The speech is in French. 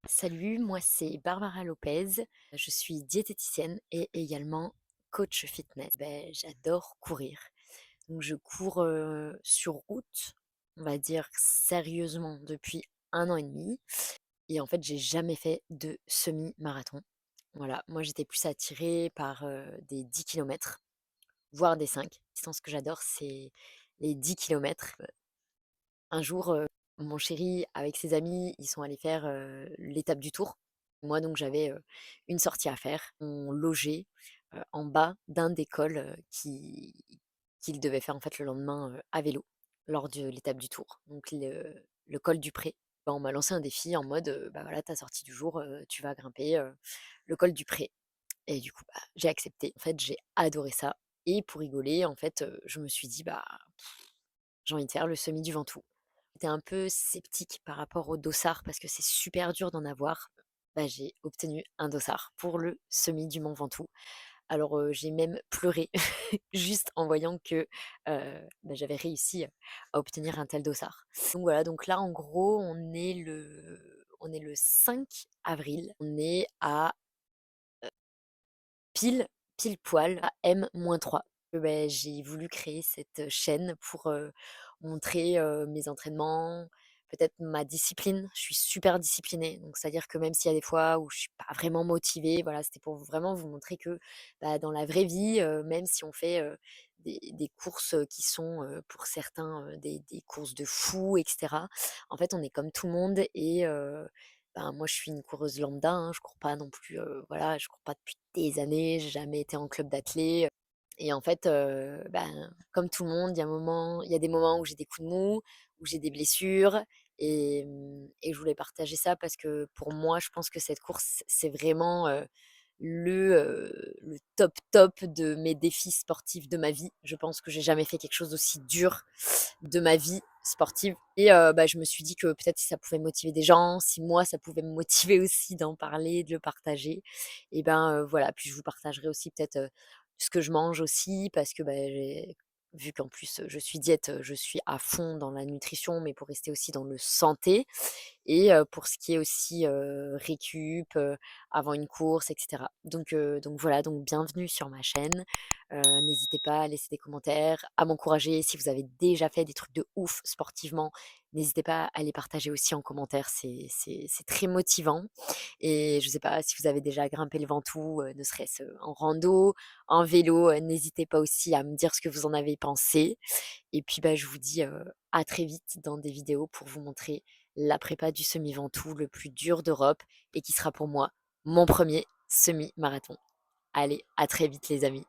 Salut, moi c'est Barbara Lopez, je suis diététicienne et également coach fitness. J'adore courir. Donc je cours sur route, on va dire sérieusement depuis 1 an et demi. Et en fait, j'ai jamais fait de semi-marathon. Voilà, moi j'étais plus attirée par des 10 kilomètres, voire des 5. La distance que j'adore, c'est les 10 kilomètres. Un jour, mon chéri, avec ses amis, ils sont allés faire, l'étape du Tour. Moi donc j'avais, une sortie à faire. On logeait, en bas d'un des cols, qu'il devait faire en fait le lendemain, à vélo, lors de l'étape du Tour. Donc le col du Pré. On m'a lancé un défi en mode, «Bah, voilà ta sortie du jour, tu vas grimper, le col du Pré» et du coup, bah, j'ai accepté. En fait, j'ai adoré ça et pour rigoler, en fait, je me suis dit: «Bah, j'ai envie de faire le semi du Ventoux». J'étais un peu sceptique par rapport au dossard parce que c'est super dur d'en avoir. Bah, j'ai obtenu un dossard pour le semi du Mont Ventoux. Alors, j'ai même pleuré juste en voyant que, j'avais réussi, à obtenir un tel dossard. Donc voilà, donc là, en gros, on est le 5 avril. On est à pile, pile poil à M-3. J'ai voulu créer cette chaîne pour, montrer, mes entraînements, peut-être ma discipline. Je suis super disciplinée, donc c'est-à-dire que même s'il y a des fois où je suis pas vraiment motivée, voilà, c'était pour vraiment vous montrer que, dans la vraie vie, même si on fait, des courses, qui sont, pour certains, des courses de fou et cetera. En fait, on est comme tout le monde et moi, je suis une coureuse lambda, hein, je cours pas non plus, voilà, je cours pas depuis des années, j'ai jamais été en club d'athlé, et en fait, comme tout le monde, il y a des moments où j'ai des coups de mou, où j'ai des blessures et je voulais partager ça parce que pour moi, je pense que cette course, c'est vraiment, le top, top de mes défis sportifs de ma vie. Je pense que j'ai jamais fait quelque chose d'aussi dur de ma vie sportive et je me suis dit que peut-être si ça pouvait motiver des gens, si moi ça pouvait me motiver aussi d'en parler, de le partager et voilà. Puis je vous partagerai aussi peut-être, ce que je mange aussi parce que, j'ai vu qu'en plus, je suis diète, je suis à fond dans la nutrition, mais pour rester aussi dans le santé et pour ce qui est aussi, récup, avant une course et cetera. Donc voilà, donc bienvenue sur ma chaîne. N'hésitez pas à laisser des commentaires, à m'encourager. Si vous avez déjà fait des trucs de ouf sportivement, n'hésitez pas à les partager aussi en commentaire, c'est très motivant et je sais pas si vous avez déjà grimpé le Ventoux, ne serait-ce, en rando, en vélo, n'hésitez pas aussi à me dire ce que vous en avez pensé et puis, je vous dis, à très vite dans des vidéos pour vous montrer la prépa du semi-Ventoux le plus dur d'Europe et qui sera pour moi mon premier semi-marathon. Allez, à très vite les amis.